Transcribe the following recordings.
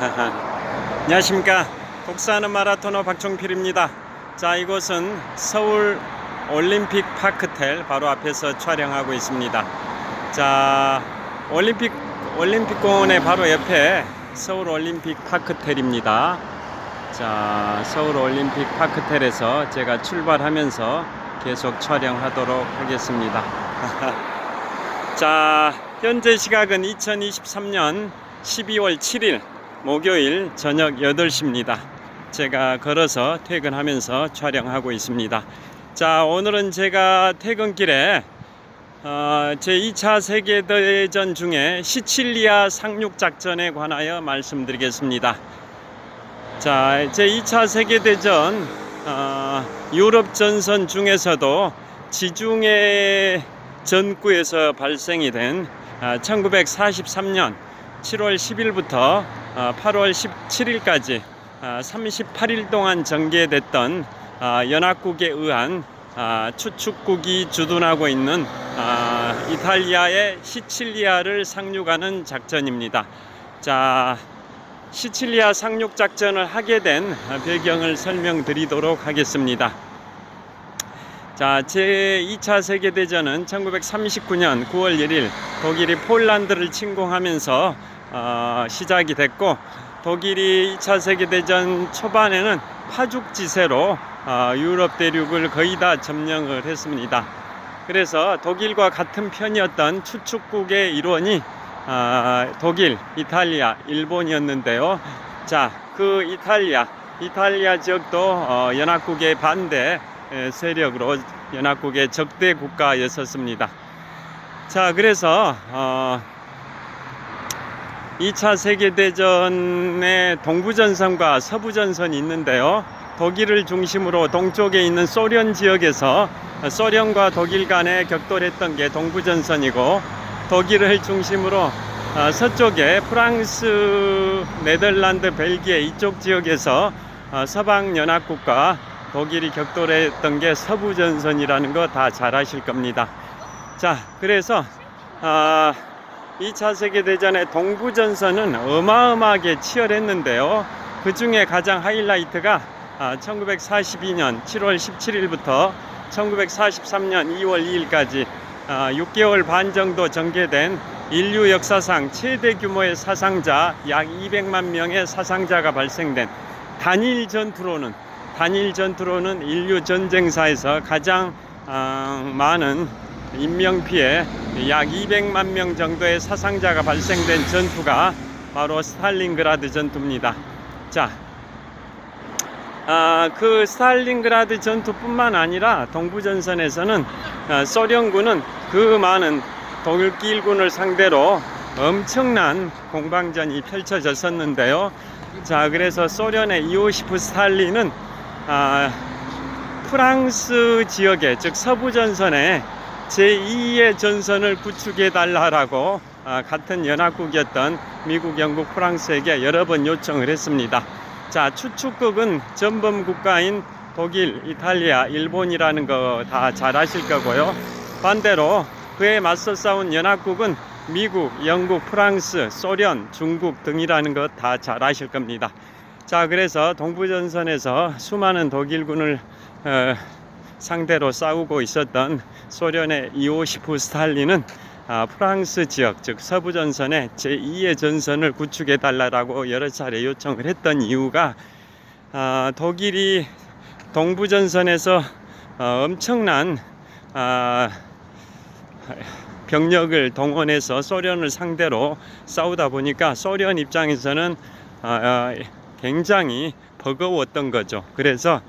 안녕하십니까. 독서하는 마라토너 박종필입니다. 자, 이곳은 서울 올림픽 파크텔 바로 앞에서 촬영하고 있습니다. 자, 올림픽공원의 바로 옆에 서울 올림픽 파크텔입니다. 자, 서울 올림픽 파크텔에서 제가 출발하면서 계속 촬영하도록 하겠습니다. 자, 현재 시각은 2023년 12월 7일 목요일 저녁 8시입니다. 제가 걸어서 퇴근하면서 촬영하고 있습니다. 자, 오늘은 제가 퇴근길에 제2차 세계대전 중에 시칠리아 상륙작전에 관하여 말씀드리겠습니다. 자, 제2차 세계대전 유럽 전선 중에서도 지중해 전구에서 발생이 된 1943년 7월 10일부터 8월 17일까지 38일 동안 전개됐던 연합국에 의한 추축국이 주둔하고 있는 이탈리아의 시칠리아를 상륙하는 작전입니다. 자, 시칠리아 상륙 작전을 하게 된 배경을 설명드리도록 하겠습니다. 자, 제2차 세계대전은 1939년 9월 1일 독일이 폴란드를 침공하면서 시작이 됐고, 독일이 2차 세계대전 초반에는 파죽지세로 유럽 대륙을 거의 다 점령을 했습니다. 그래서 독일과 같은 편이었던 추축국의 일원이 독일, 이탈리아, 일본이었는데요. 자, 그 이탈리아 지역도 연합국의 반대 세력으로 연합국의 적대 국가였었습니다. 자, 그래서 2차 세계대전의 동부전선과 서부전선이 있는데요. 독일을 중심으로 동쪽에 있는 소련 지역에서 소련과 독일 간에 격돌했던 게 동부전선이고, 독일을 중심으로 서쪽에 프랑스, 네덜란드, 벨기에 이쪽 지역에서 서방연합국과 독일이 격돌했던 게 서부전선이라는 거 다 잘 아실 겁니다. 자, 그래서 2차 세계대전의 동부전선은 어마어마하게 치열했는데요. 그 중에 가장 하이라이트가 1942년 7월 17일부터 1943년 2월 2일까지 6개월 반 정도 전개된 인류 역사상 최대 규모의 사상자, 약 200만 명의 사상자가 발생된 단일 전투로는 인류 전쟁사에서 가장 많은 인명피해, 약 200만 명 정도의 사상자가 발생된 전투가 바로 스탈린그라드 전투입니다. 자, 그 스탈린그라드 전투뿐만 아니라 동부전선에서는 소련군은 그 많은 독일군을 상대로 엄청난 공방전이 펼쳐졌었는데요. 자, 그래서 소련의 이오시프 스탈린은 프랑스 지역에, 즉 서부전선에 제2의 전선을 구축해 달라고 같은 연합국이었던 미국, 영국, 프랑스에게 여러 번 요청을 했습니다. 자, 추축국은 전범 국가인 독일, 이탈리아, 일본이라는 거 다 잘 아실 거고요. 반대로 그에 맞서 싸운 연합국은 미국, 영국, 프랑스, 소련, 중국 등이라는 것 다 잘 아실 겁니다. 자, 그래서 동부전선에서 수많은 독일군을 상대로 싸우고 있었던 소련의 이오시프 스탈린은 프랑스 지역, 즉 서부전선에 제2의 전선을 구축해 달라고 여러 차례 요청을 했던 이유가 독일이 동부전선에서 엄청난 병력을 동원해서 소련을 상대로 싸우다 보니까 소련 입장에서는 굉장히 버거웠던 거죠. 그래서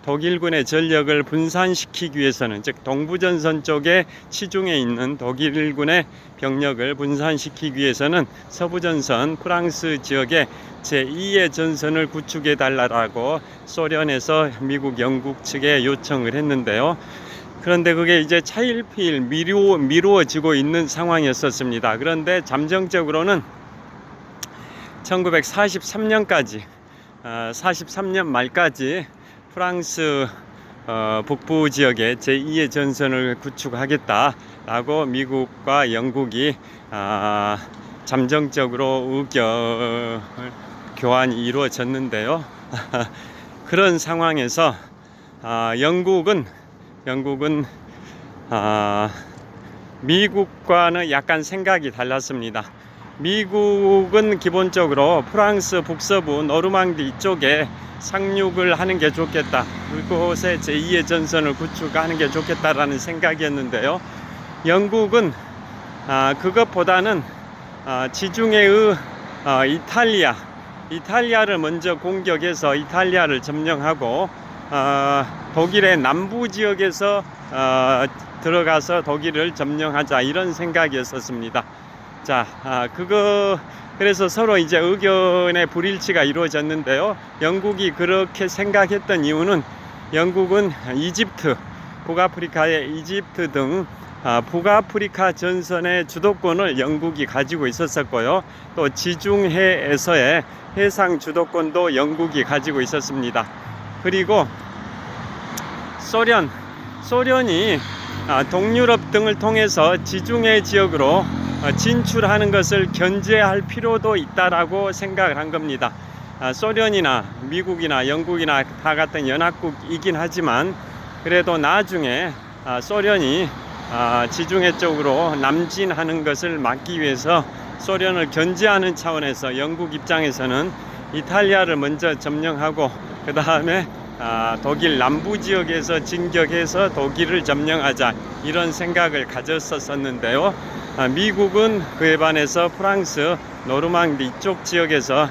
독일군의 전력을 분산시키기 위해서는, 즉 동부전선 쪽에 치중해 있는 독일군의 병력을 분산시키기 위해서는 서부전선 프랑스 지역에 제2의 전선을 구축해 달라고 소련에서 미국, 영국 측에 요청을 했는데요. 그런데 그게 이제 차일피일 미루어지고 있는 상황이었습니다. 그런데 잠정적으로는 1943년까지 43년 말까지 프랑스 북부 지역에 제2의 전선을 구축하겠다라고 미국과 영국이 잠정적으로 의견을 교환이 이루어졌는데요. 그런 상황에서 영국은 미국과는 약간 생각이 달랐습니다. 미국은 기본적으로 프랑스 북서부 노르망디 쪽에 상륙을 하는 게 좋겠다, 그곳에 제2의 전선을 구축하는 게 좋겠다라는 생각이었는데요. 영국은 그것보다는 지중해의 이탈리아를 먼저 공격해서 이탈리아를 점령하고 독일의 남부 지역에서 들어가서 독일을 점령하자, 이런 생각이었습니다. 자, 그래서 서로 이제 의견의 불일치가 이루어졌는데요. 영국이 그렇게 생각했던 이유는 영국은 이집트, 북아프리카의 이집트 등 북아프리카 전선의 주도권을 영국이 가지고 있었고요. 또 지중해에서의 해상 주도권도 영국이 가지고 있었습니다. 그리고 소련이 동유럽 등을 통해서 지중해 지역으로 진출하는 것을 견제할 필요도 있다라고 생각을 한 겁니다. 소련이나 미국이나 영국이나 다 같은 연합국이긴 하지만 그래도 나중에 소련이 지중해 쪽으로 남진하는 것을 막기 위해서 소련을 견제하는 차원에서 영국 입장에서는 이탈리아를 먼저 점령하고 그 다음에 독일 남부 지역에서 진격해서 독일을 점령하자, 이런 생각을 가졌었는데요. 미국은 그에 반해서 프랑스 노르망디 이쪽 지역에서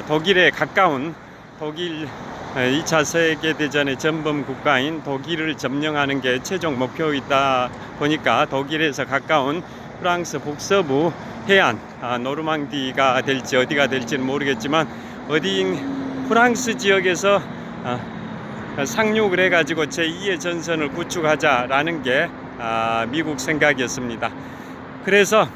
독일에 가까운 독일 2차 세계대전의 전범 국가인 독일을 점령하는 게 최종 목표이다 보니까 독일에서 가까운 프랑스 북서부 해안, 노르망디가 될지 어디가 될지는 모르겠지만 프랑스 지역에서 상륙을 해가지고 제2의 전선을 구축하자라는 게 미국 생각이었습니다. 그래서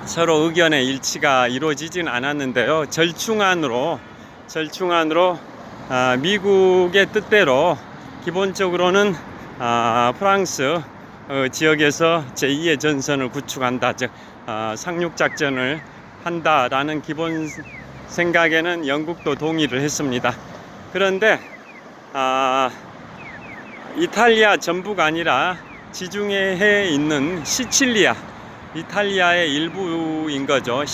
서로 의견의 일치가 이루어지진 않았는데요. 절충안으로 미국의 뜻대로 기본적으로는 프랑스 지역에서 제2의 전선을 구축한다, 즉 상륙작전을 한다라는 기본 생각에는 영국도 동의를 했습니다. 그런데 이탈리아 전부가 아니라 지중해에 있는 시칠리아, 이탈리아의 일부인 거죠.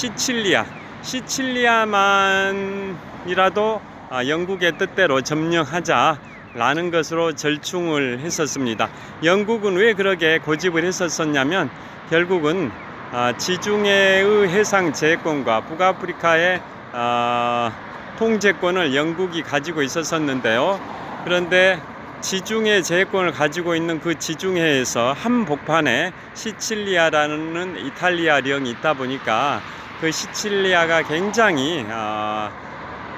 시칠리아만이라도 영국의 뜻대로 점령하자라는 것으로 절충을 했었습니다. 영국은 왜 그렇게 고집을 했었냐면 결국은 지중해의 해상 제해권과 북아프리카의 통제권을 영국이 가지고 있었는데요. 그런데 지중해 제해권을 가지고 있는 그 지중해에서 한복판에 시칠리아라는 이탈리아령이 있다 보니까 그 시칠리아가 굉장히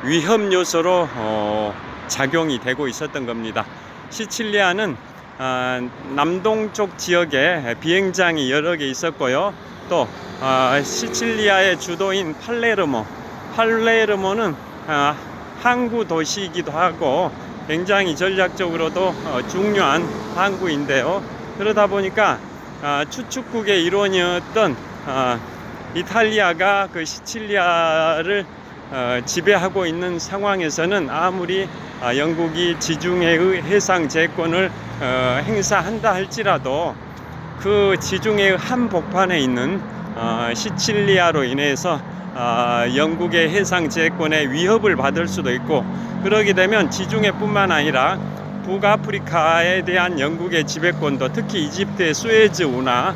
위험 요소로 작용이 되고 있었던 겁니다. 시칠리아는 남동쪽 지역에 비행장이 여러 개 있었고요. 또 시칠리아의 주도인 팔레르모는 항구 도시이기도 하고 굉장히 전략적으로도 중요한 항구인데요. 그러다 보니까 추축국의 일원이었던 이탈리아가 그 시칠리아를 지배하고 있는 상황에서는 아무리 영국이 지중해의 해상 제해권을 행사한다 할지라도 그 지중해의 한복판에 있는 시칠리아로 인해서 영국의 해상 제해권에 위협을 받을 수도 있고, 그러게 되면 지중해뿐만 아니라 북아프리카에 대한 영국의 지배권도, 특히 이집트의 수에즈 운하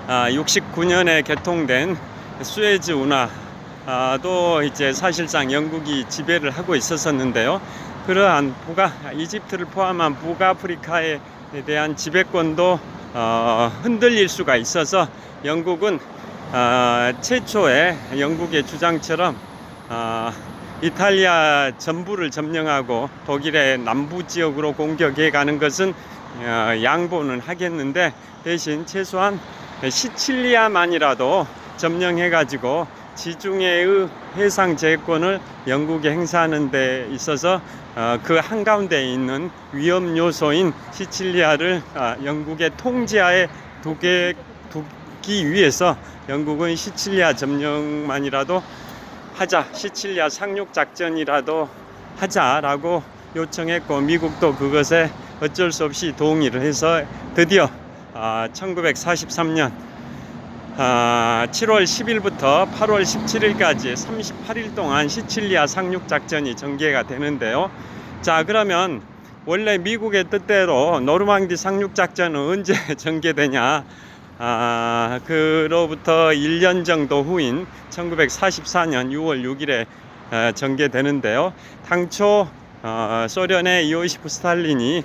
1869년에 개통된 수에즈 운하도 이제 사실상 영국이 지배를 하고 있었는데요. 그러한 이집트를 포함한 북아프리카에 대한 지배권도 흔들릴 수가 있어서 영국은 최초에 영국의 주장처럼 이탈리아 전부를 점령하고 독일의 남부 지역으로 공격해 가는 것은 양보는 하겠는데, 대신 최소한 시칠리아만이라도 점령해 가지고 지중해의 해상 제해권을 영국에 행사하는 데 있어서 그 한가운데에 있는 위험 요소인 시칠리아를 영국의 통제하에 두기 막기 위해서 영국은 시칠리아 점령만이라도 하자, 시칠리아 상륙 작전이라도 하자라고 요청했고, 미국도 그것에 어쩔 수 없이 동의를 해서 드디어 1943년 7월 10일부터 8월 17일까지 38일 동안 시칠리아 상륙 작전이 전개가 되는데요. 자, 그러면 원래 미국의 뜻대로 노르망디 상륙 작전은 언제 전개되냐? 그로부터 1년 정도 후인 1944년 6월 6일에 전개되는데요. 당초 소련의 이오시프 스탈린이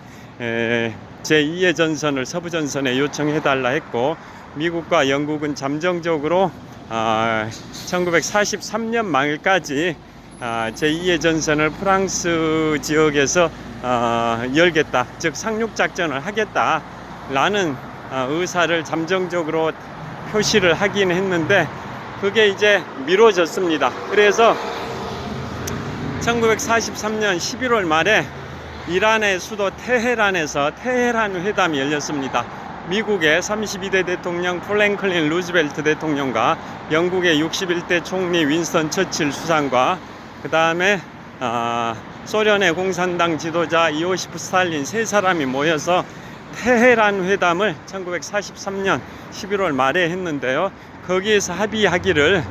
제2의 전선을 서부전선에 요청해달라 했고, 미국과 영국은 잠정적으로 1943년 말까지 제2의 전선을 프랑스 지역에서 열겠다, 즉 상륙작전을 하겠다라는 의사를 잠정적으로 표시를 하긴 했는데, 그게 이제 미뤄졌습니다. 그래서 1943년 11월 말에 이란의 수도 테헤란에서 테헤란 회담이 열렸습니다. 미국의 32대 대통령 프랭클린 루즈벨트 대통령과 영국의 61대 총리 윈스턴 처칠 수상과 그 다음에 소련의 공산당 지도자 이오시프 스탈린 세 사람이 모여서 테헤란 회담을 1943년 11월 말에 했는데요. 거기에서 합의하기를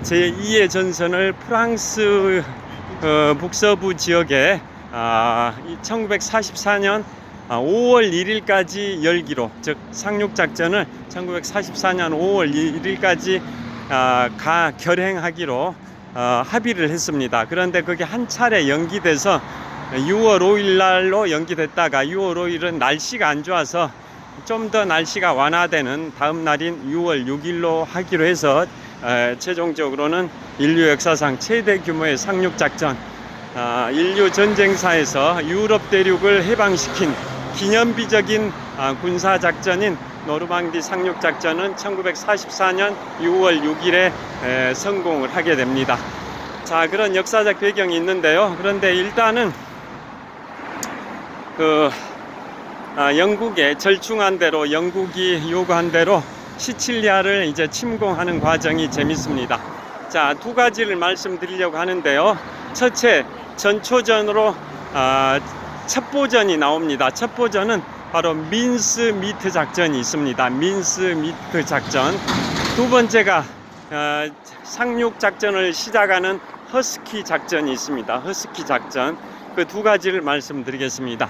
제2의 전선을 프랑스 북서부 지역에 1944년 5월 1일까지 열기로, 즉 상륙작전을 1944년 5월 1일까지 결행하기로 합의를 했습니다. 그런데 그게 한 차례 연기돼서 6월 5일 날로 연기됐다가 6월 5일은 날씨가 안 좋아서 좀 더 날씨가 완화되는 다음 날인 6월 6일로 하기로 해서 최종적으로는 인류 역사상 최대 규모의 상륙작전, 인류 전쟁사에서 유럽 대륙을 해방시킨 기념비적인 군사작전인 노르망디 상륙작전은 1944년 6월 6일에 성공을 하게 됩니다. 자, 그런 역사적 배경이 있는데요. 그런데 일단은 영국의 절충한 대로, 영국이 요구한 대로 시칠리아를 이제 침공하는 과정이 재밌습니다. 자, 두 가지를 말씀드리려고 하는데요. 첫째, 전초전으로 첩보전이 나옵니다. 첩보전은 바로 민스미트 작전이 있습니다. 민스미트 작전. 두 번째가 상륙 작전을 시작하는 허스키 작전이 있습니다. 허스키 작전. 그 두 가지를 말씀드리겠습니다.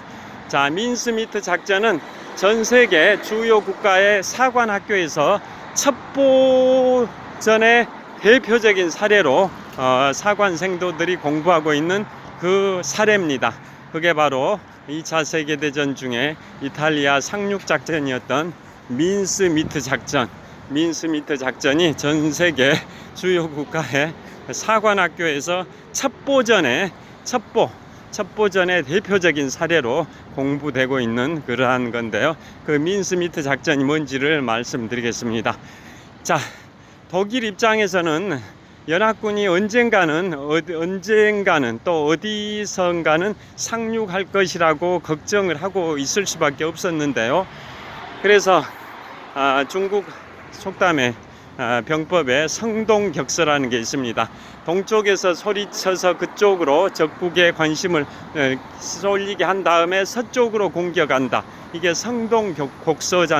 자, 민스미트 작전은 전 세계 주요 국가의 사관학교에서 첩보전의 대표적인 사례로 사관생도들이 공부하고 있는 그 사례입니다. 그게 바로 2차 세계대전 중에 이탈리아 상륙작전이었던 민스미트 작전. 민스미트 작전이 전 세계 주요 국가의 사관학교에서 첩보전의 대표적인 사례로 공부되고 있는 그러한 건데요. 그 민스미트 작전이 뭔지를 말씀드리겠습니다. 자, 독일 입장에서는 연합군이 언젠가는 또 어디선가는 상륙할 것이라고 걱정을 하고 있을 수밖에 없었는데요. 그래서 중국 속담에 병법에 성동격서라는 게 있습니다. 동쪽에서 소리쳐서 그쪽으로 적국의 관심을 쏠리게 한 다음에 서쪽으로 공격한다. 이게 성동격서지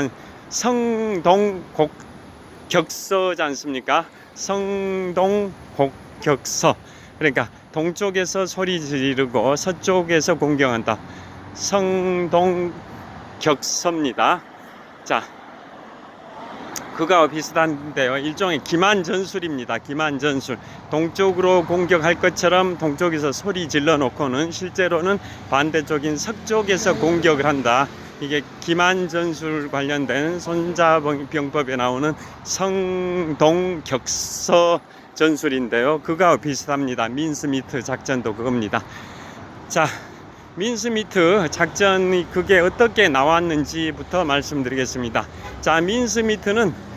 않습니까? 성동격서. 그러니까 동쪽에서 소리 지르고 서쪽에서 공격한다. 성동격서입니다. 자, 그거와 비슷한데요. 일종의 기만전술입니다. 기만전술. 동쪽으로 공격할 것처럼 동쪽에서 소리 질러 놓고는 실제로는 반대쪽인 서쪽에서 공격을 한다. 이게 기만전술 관련된 손자병법에 나오는 성동격서 전술인데요. 그거와 비슷합니다. 민스미트 작전도 그겁니다. 자, 민스미트 작전이 그게 어떻게 나왔는지부터 말씀드리겠습니다. 자, 민스미트는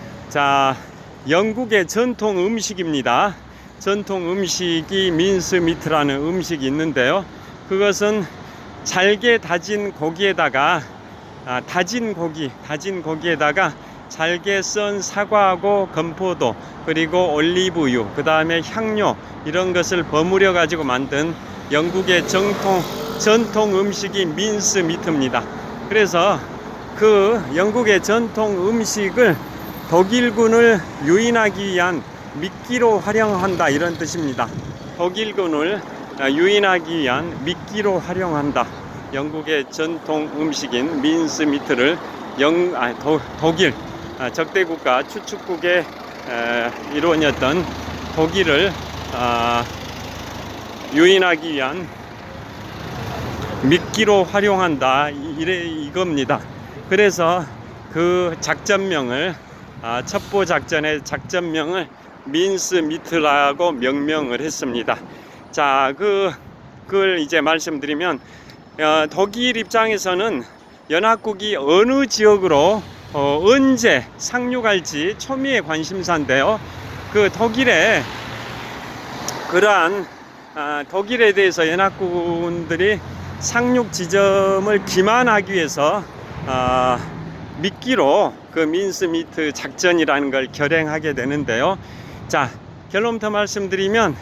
영국의 전통 음식입니다. 전통 음식이 민스미트라는 음식이 있는데요. 그것은 잘게 다진 고기에다가 다진 고기에다가 잘게 썬 사과하고 건포도 그리고 올리브유 그 다음에 향료 이런 것을 버무려 가지고 만든 영국의 전통 음식이 민스 미트입니다. 그래서 그 영국의 전통 음식을 독일군을 유인하기 위한 미끼로 활용한다 이런 뜻입니다. 독일군을 유인하기 위한 미끼로 활용한다. 영국의 전통 음식인 민스 미트를 독일 적대국가 추축국의 일원이었던 독일을 유인하기 위한 미끼로 활용한다 이겁니다. 그래서 그 작전명을 첩보 작전의 작전명을 민스 미트라고 명명을 했습니다. 자, 그걸 이제 말씀드리면 독일 입장에서는 연합국이 어느 지역으로 언제 상륙할지 초미의 관심사인데요. 그 독일의 그러한 독일에 대해서 연합군들이 상륙 지점을 기만하기 위해서 미끼로 그 민스 미트 작전이라는 걸 결행하게 되는데요. 자, 결론부터 말씀드리면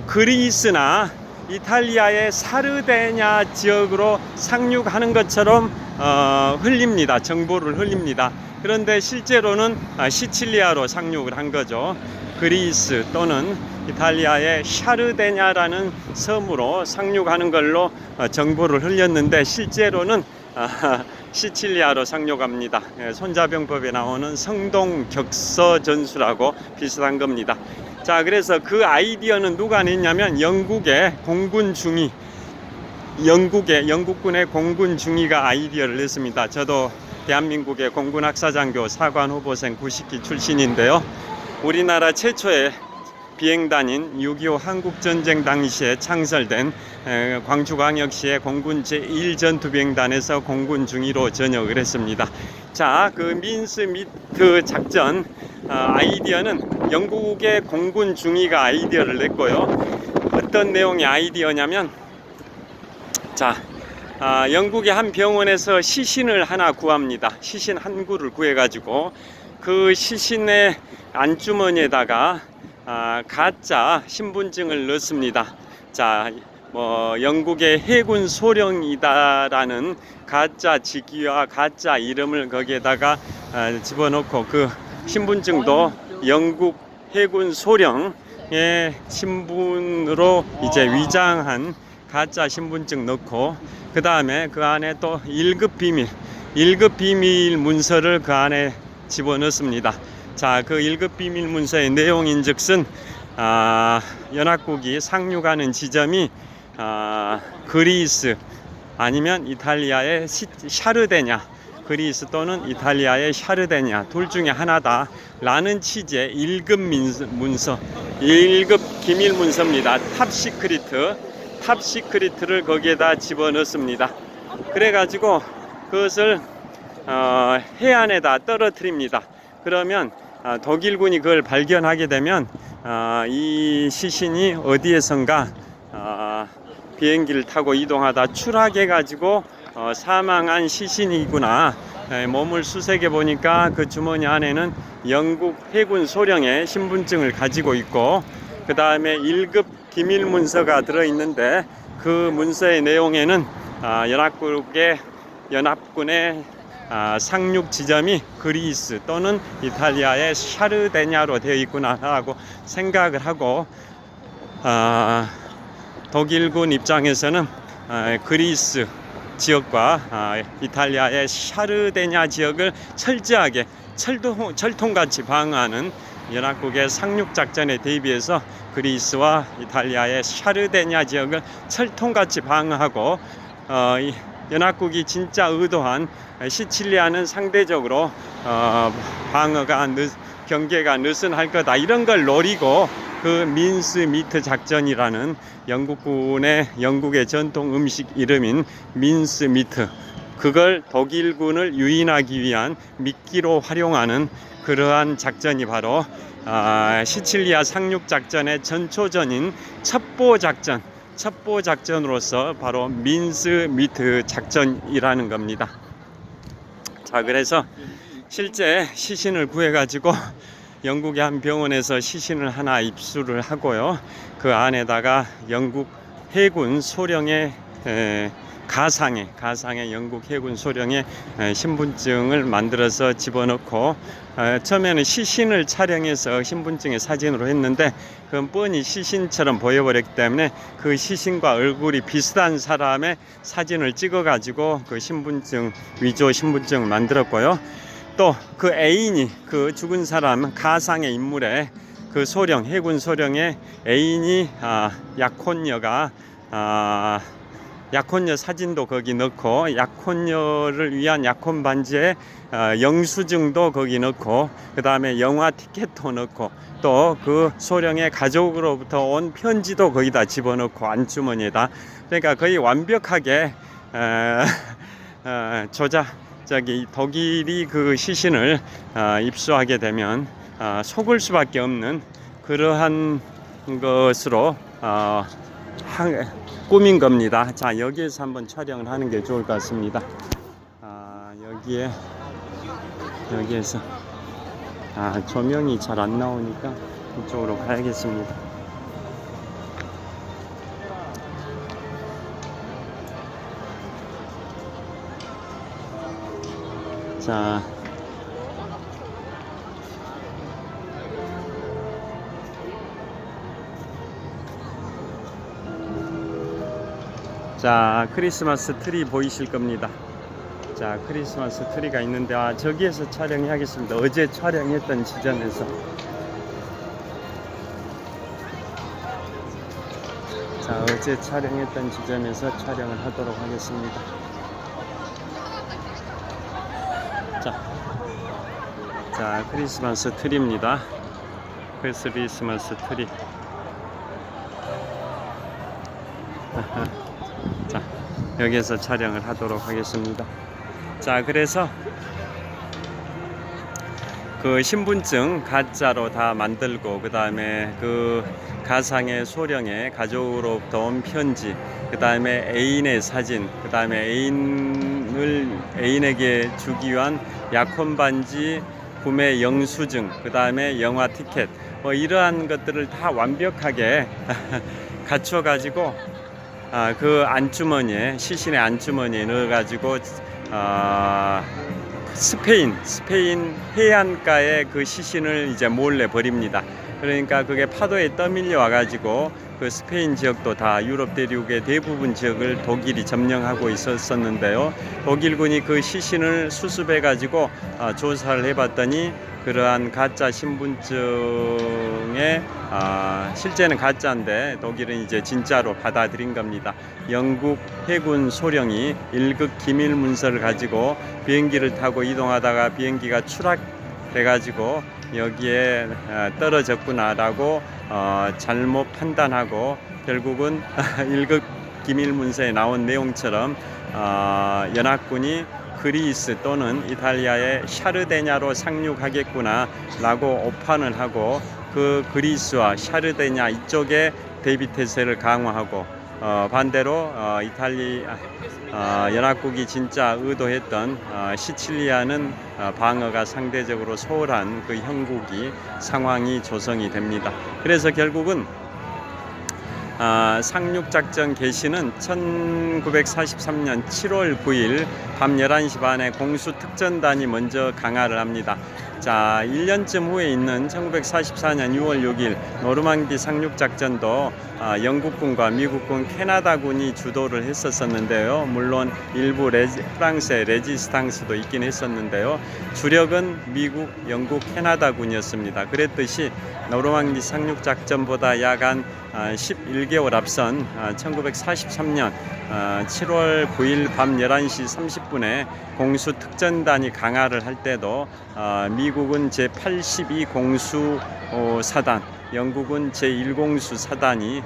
그리스나 이탈리아의 사르데냐 지역으로 상륙하는 것처럼 흘립니다. 정보를 흘립니다. 그런데 실제로는 시칠리아로 상륙을 한 거죠. 그리스 또는 이탈리아의 샤르데냐라는 섬으로 상륙하는 걸로 정보를 흘렸는데 실제로는 시칠리아로 상륙합니다. 손자병법에 나오는 성동격서 전술하고 비슷한 겁니다. 자, 그래서 그 아이디어는 누가 냈냐면 영국군의 공군 중위가 아이디어를 냈습니다. 저도 대한민국의 공군학사장교 사관 후보생 90기 출신인데요. 우리나라 최초의 비행단인 6.25 한국전쟁 당시에 창설된 광주광역시의 공군 제1전투비행단에서 공군 중위로 전역을 했습니다. 자, 그 민스 미트 작전 아이디어는 영국의 공군 중위가 아이디어를 냈고요. 어떤 내용의 아이디어냐면, 자, 영국의 한 병원에서 시신을 하나 구합니다. 시신 한 구를 구해가지고 그 시신의 안주머니에다가 가짜 신분증을 넣습니다. 자, 영국의 해군 소령이다라는 가짜 직위와 가짜 이름을 거기에다가 집어넣고 그 신분증도 영국 해군 소령의 신분으로 이제 위장한 가짜 신분증 넣고 그 다음에 그 안에 또 1급 비밀 문서를 그 안에 집어넣습니다. 자, 그 1급 비밀 문서의 내용인즉슨 연합국이 상륙하는 지점이 그리스 아니면 이탈리아의 샤르데냐, 그리스 또는 이탈리아의 샤르데냐 둘 중에 하나다 라는 취지의 1급 문서, 1급 기밀 문서입니다. 탑시크리트를 거기에다 집어넣습니다. 그래가지고 그것을 해안에다 떨어뜨립니다. 그러면 독일군이 그걸 발견하게 되면 이 시신이 어디에선가 비행기를 타고 이동하다 추락해 가지고 사망한 시신이구나. 몸을 수색해 보니까 그 주머니 안에는 영국 해군 소령의 신분증을 가지고 있고 그 다음에 1급 기밀 문서가 들어있는데 그 문서의 내용에는 연합군의 상륙 지점이 그리스 또는 이탈리아의 샤르데냐로 되어 있구나 하고 생각을 하고 독일군 입장에서는 그리스 지역과 이탈리아의 샤르데냐 지역을 철저하게 철통같이 방어하는 연합국의 상륙작전에 대비해서 그리스와 이탈리아의 샤르데냐 지역을 철통같이 방어하고 연합국이 진짜 의도한 시칠리아는 상대적으로 경계가 느슨할 거다 이런 걸 노리고 그 민스 미트 작전이라는 영국의 전통 음식 이름인 민스 미트, 그걸 독일군을 유인하기 위한 미끼로 활용하는 그러한 작전이 바로 시칠리아 상륙 작전의 전초전인 첩보 작전으로서 바로 민스 미트 작전이라는 겁니다. 자, 그래서 실제 시신을 구해가지고 영국의 한 병원에서 시신을 하나 입수를 하고요. 그 안에다가 영국 해군 소령의 가상의 영국 해군 소령의 신분증을 만들어서 집어넣고, 처음에는 시신을 촬영해서 신분증의 사진으로 했는데 그건 뻔히 시신처럼 보여버렸기 때문에 그 시신과 얼굴이 비슷한 사람의 사진을 찍어 가지고 그 신분증, 위조 신분증을 만들었고요. 또 그 애인이, 그 죽은 사람 가상의 인물의 그 소령, 해군 소령의 애인이 약혼녀가 약혼녀 사진도 거기 넣고, 약혼녀를 위한 약혼 반지에 영수증도 거기 넣고, 그 다음에 영화 티켓도 넣고, 또 그 소령의 가족으로부터 온 편지도 거기다 집어넣고 안주머니에다. 그러니까 거의 완벽하게 독일이 그 시신을 입수하게 되면 속을 수밖에 없는 그러한 것으로 꾸민 겁니다. 자, 여기에서 한번 촬영을 하는 게 좋을 것 같습니다. 여기에서 조명이 잘 안 나오니까 이쪽으로 가야겠습니다. 자, 크리스마스 트리 보이실 겁니다. 자, 크리스마스 트리가 있는데 저기에서 촬영해야겠습니다. 어제 촬영했던 지점에서. 자, 어제 촬영했던 지점에서 촬영을 하도록 하겠습니다. 자, 크리스마스 트리입니다. 크리스마스 트리. 자, 여기에서 촬영을 하도록 하겠습니다. 자, 그래서 그 신분증 가짜로 다 만들고, 그 다음에 그 가상의 소령의 가족으로부터 온 편지, 그 다음에 애인의 사진, 그 다음에 애인에게 주기 위한 약혼 반지 구매 영수증, 그 다음에 영화 티켓, 이러한 것들을 다 완벽하게 갖춰 가지고 그 안주머니에, 시신의 안주머니에 넣어 가지고 스페인 해안가에 그 시신을 이제 몰래 버립니다. 그러니까 그게 파도에 떠밀려 와가지고 그 스페인 지역도 다 유럽 대륙의 대부분 지역을 독일이 점령하고 있었는데요. 독일군이 그 시신을 수습해가지고 조사를 해봤더니 그러한 가짜 신분증에 실제는 가짜인데 독일은 이제 진짜로 받아들인 겁니다. 영국 해군 소령이 1급 기밀 문서를 가지고 비행기를 타고 이동하다가 비행기가 추락돼가지고 여기에 떨어졌구나라고 잘못 판단하고, 결국은 1급 기밀 문서에 나온 내용처럼 연합군이 그리스 또는 이탈리아의 샤르데냐로 상륙하겠구나 라고 오판을 하고, 그 그리스와 샤르데냐 이쪽에 대비 태세를 강화하고, 반대로 연합국이 진짜 의도했던 시칠리아는 방어가 상대적으로 소홀한 그 형국이 상황이 조성이 됩니다. 그래서 결국은 상륙작전 개시는 1943년 7월 9일 밤 11시 반에 공수특전단이 먼저 강화를 합니다. 자, 1년쯤 후에 있는 1944년 6월 6일 노르망디 상륙작전도 영국군과 미국군, 캐나다군이 주도를 했었는데요. 물론 일부 프랑스의 레지스탕스도 있긴 했었는데요. 주력은 미국, 영국, 캐나다군이었습니다. 그랬듯이 노르망디 상륙작전보다 약 한 11개월 앞선 1943년 7월 9일 밤 11시 30분에 공수특전단이 강화를 할 때도 미국은 제82 공수사단, 영국은 제1공수 사단이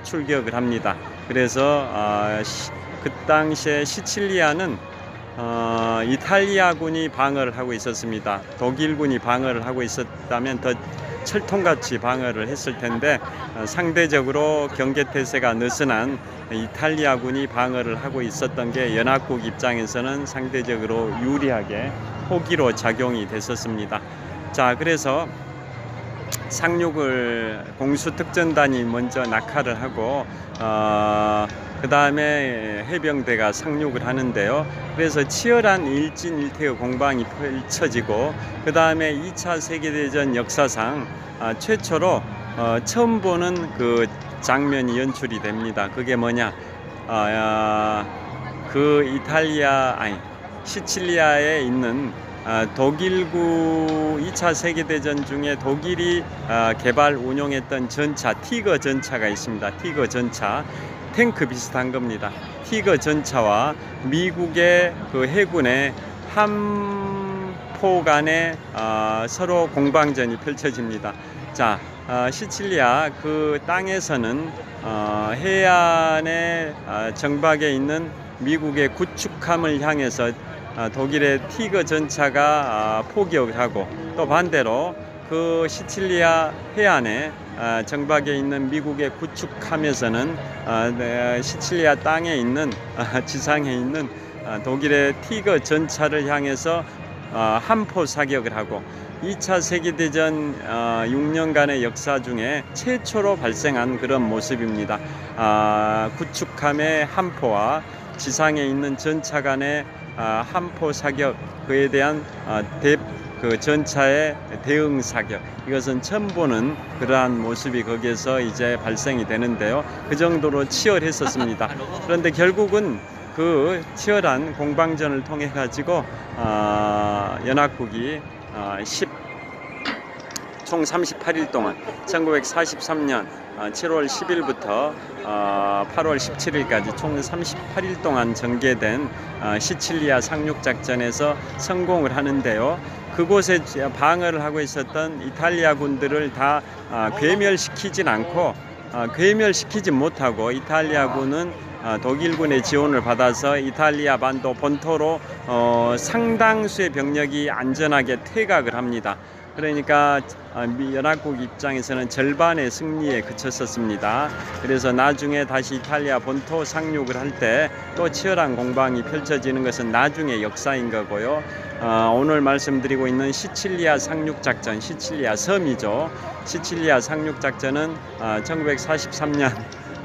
출격을 합니다. 그래서 그 당시에 시칠리아는 이탈리아군이 방어를 하고 있었습니다. 독일군이 방어를 하고 있었다면 더 철통같이 방어를 했을 텐데, 상대적으로 경계태세가 느슨한 이탈리아군이 방어를 하고 있었던 게 연합국 입장에서는 상대적으로 유리하게 호기로 작용이 됐었습니다. 자, 그래서 상륙을 공수특전단이 먼저 낙하를 하고 그 다음에 해병대가 상륙을 하는데요. 그래서 치열한 일진일퇴의 공방이 펼쳐지고 그 다음에 2차 세계대전 역사상 최초로 처음 보는 그 장면이 연출이 됩니다. 그게 뭐냐? 그 시칠리아에 있는 독일구 2차 세계대전 중에 독일이 개발 운용했던 전차 티거 전차가 있습니다. 티거 전차 탱크 비슷한 겁니다. 티거 전차와 미국의 그 해군의 함포 간에 서로 공방전이 펼쳐집니다. 자, 시칠리아 그 땅에서는 해안의 정박에 있는 미국의 구축함을 향해서 독일의 티거 전차가 포격하고, 또 반대로 그 시칠리아 해안에 정박에 있는 미국의 구축함에서는 시칠리아 땅에 있는 지상에 있는 독일의 티거 전차를 향해서 함포 사격을 하고, 2차 세계대전 6년간의 역사 중에 최초로 발생한 그런 모습입니다. 구축함의 함포와 지상에 있는 전차 간의 함포 사격, 그에 대한 그 전차의 대응 사격, 이것은 처음 보는 그러한 모습이 거기에서 이제 발생이 되는데요. 그 정도로 치열했었습니다. 그런데 결국은 그 치열한 공방전을 통해 가지고 연합국이 총 38일 동안 1943년 7월 10일부터 8월 17일까지 총 38일 동안 전개된 시칠리아 상륙작전에서 성공을 하는데요. 그곳에 방어를 하고 있었던 이탈리아 군들을 다 괴멸시키진 않고, 괴멸시키지 못하고 이탈리아군은 독일군의 지원을 받아서 이탈리아 반도 본토로 상당수의 병력이 안전하게 퇴각을 합니다. 그러니까 연합국 입장에서는 절반의 승리에 그쳤었습니다. 그래서 나중에 다시 이탈리아 본토 상륙을 할 때 또 치열한 공방이 펼쳐지는 것은 나중의 역사인 거고요. 오늘 말씀드리고 있는 시칠리아 상륙작전, 시칠리아 섬이죠. 시칠리아 상륙작전은 1943년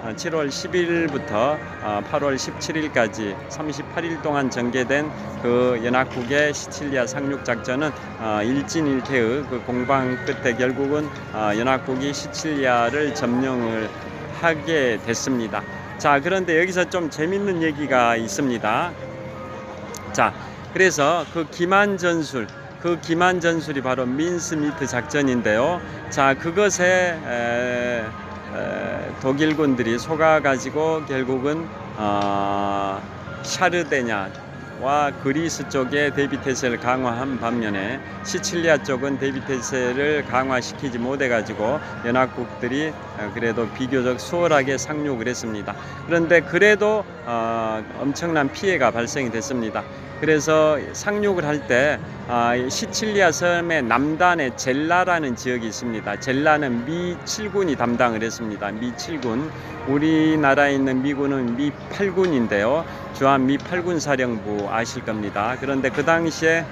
7월 10일부터 8월 17일까지 38일 동안 전개된 그 연합국의 시칠리아 상륙작전은 일진일퇴의 그 공방 끝에 결국은 연합국이 시칠리아를 점령을 하게 됐습니다. 자, 그런데 여기서 좀 재밌는 얘기가 있습니다. 자, 그래서 그 기만전술이 바로 민스미트 작전인데요. 자, 그것에 독일군들이 속아가지고 결국은 샤르데냐와 그리스 쪽에 대비태세를 강화한 반면에 시칠리아 쪽은 대비태세를 강화시키지 못해가지고 연합국들이 그래도 비교적 수월하게 상륙을 했습니다. 그런데 그래도 엄청난 피해가 발생이 됐습니다. 그래서 상륙을 할 때 시칠리아 섬의 남단에 젤라라는 지역이 있습니다. 젤라는 미 7군이 담당을 했습니다. 미 7군, 우리나라에 있는 미군은 미 8군인데요. 주한 미 8군 사령부 아실 겁니다. 그런데 그 당시에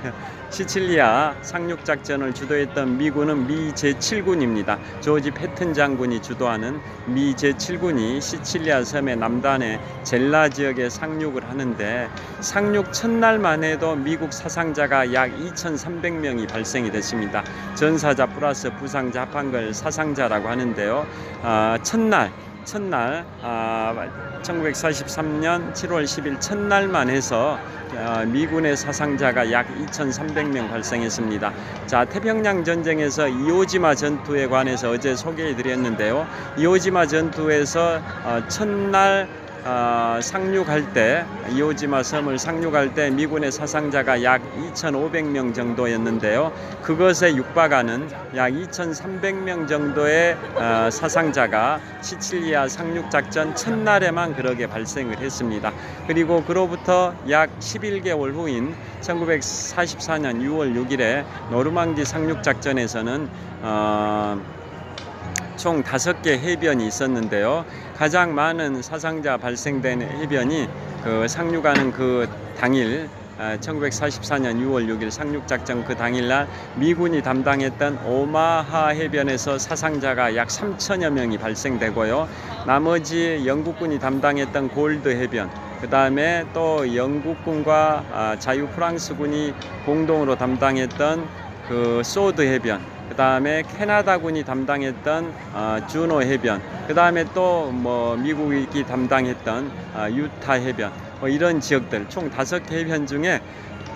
시칠리아 상륙작전을 주도했던 미군은 미 제7군입니다. 조지 패튼 장군이 주도하는 미 제7군이 시칠리아 섬의 남단의 젤라 지역에 상륙을 하는데, 상륙 첫날만 해도 미국 사상자가 약 2,300명이 발생이 됐습니다. 전사자 플러스 부상자 합한 걸 사상자라고 하는데요. 첫날 1943년 7월 10일 첫날만 해서 미군의 사상자가 약 2,300명 발생했습니다. 자, 태평양 전쟁에서 이오지마 전투에 관해서 어제 소개해 드렸는데요. 이오지마 전투에서 첫날 상륙할 때, 이오지마 섬을 상륙할 때 미군의 사상자가 약 2,500명 정도였는데요. 그것에 육박하는 약 2,300명 정도의 사상자가 시칠리아 상륙작전 첫날에만 그렇게 발생을 했습니다. 그리고 그로부터 약 11개월 후인 1944년 6월 6일에 노르망디 상륙작전에서는 총 5개 해변이 있었는데요. 가장 많은 사상자 발생된 해변이 그 상륙하는 그 당일 1944년 6월 6일 상륙작전 그 당일날 미군이 담당했던 오마하 해변에서 사상자가 약 3천여 명이 발생되고요. 나머지 영국군이 담당했던 골드 해변, 그 다음에 또 영국군과 자유 프랑스군이 공동으로 담당했던 그 소드 해변, 그 다음에 캐나다군이 담당했던 주노 해변, 그 다음에 또 뭐 미국이 담당했던 유타 해변, 뭐 이런 지역들 총 5개 해변 중에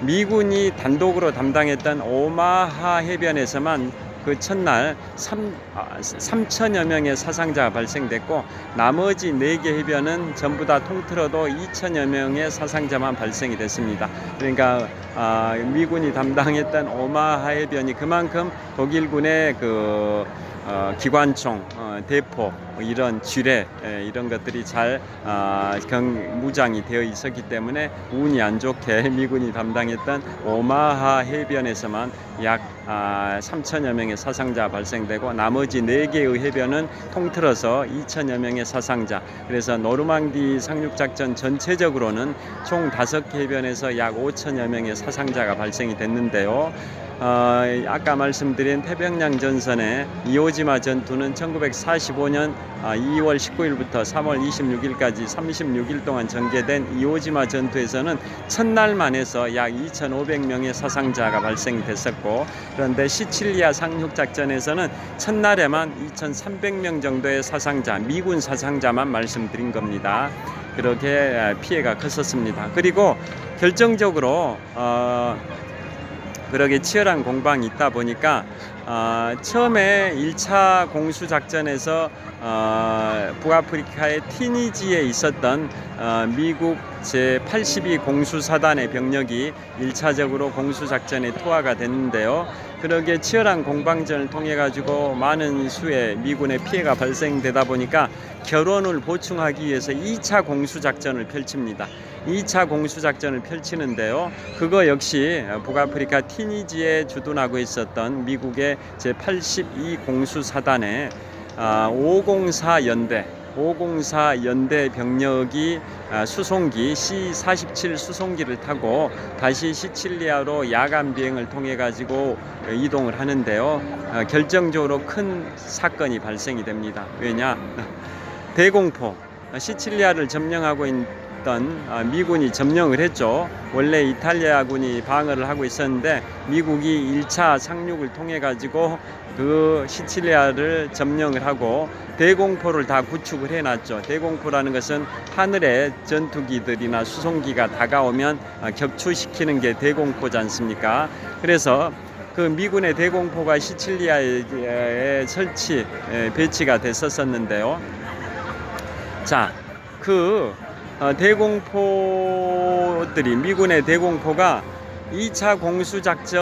미군이 단독으로 담당했던 오마하 해변에서만 그 첫날 3천여 명의 사상자가 발생됐고, 나머지 4개 해변은 전부 다 통틀어도 2천여 명의 사상자만 발생이 됐습니다. 그러니까 미군이 담당했던 오마하 해변이 그만큼 독일군의 그 기관총, 대포, 이런 지뢰, 이런 것들이 잘 무장이 되어 있었기 때문에 운이 안 좋게 미군이 담당했던 오마하 해변에서만 약 3천여 명의 사상자 발생되고, 나머지 4개의 해변은 통틀어서 2천여 명의 사상자. 그래서 노르망디 상륙작전 전체적으로는 총 5개 해변에서 약 5천여 명의 사상자가 발생이 됐는데요. 아까 말씀드린 태평양 전선의 이오지마 전투는 1945년 2월 19일부터 3월 26일까지 36일 동안 전개된 이오지마 전투에서는 첫날만 해서 약 2,500명의 사상자가 발생됐었고, 그런데 시칠리아 상륙작전에서는 첫날에만 2,300명 정도의 사상자, 미군 사상자만 말씀드린 겁니다. 그렇게 피해가 컸었습니다. 그리고 결정적으로 그렇게 치열한 공방이 있다 보니까 처음에 1차 공수작전에서 북아프리카의 티니지에 있었던 미국 제82 공수사단의 병력이 1차적으로 공수작전에 투하가 됐는데요. 그렇게 치열한 공방전을 통해 가지고 많은 수의 미군의 피해가 발생되다 보니까 결원을 보충하기 위해서 2차 공수작전을 펼칩니다. 2차 공수작전을 펼치는데요. 그거 역시 북아프리카 티니지에 주둔하고 있었던 미국의 제82 공수사단의 504 연대 병력이 수송기 C-47 수송기를 타고 다시 시칠리아로 야간 비행을 통해 가지고 이동을 하는데요. 결정적으로 큰 사건이 발생이 됩니다. 왜냐? 대공포, 시칠리아를 점령하고 있던 미군이 점령을 했죠. 원래 이탈리아군이 방어를 하고 있었는데 미국이 1차 상륙을 통해 가지고 그 시칠리아를 점령을 하고 대공포를 다 구축을 해놨죠. 대공포라는 것은 하늘에 전투기들이나 수송기가 다가오면 격추시키는 게 대공포지 않습니까? 그래서 그 미군의 대공포가 시칠리아에 배치가 됐었는데요. 자, 그 대공포들이, 미군의 대공포가 2차 공수작전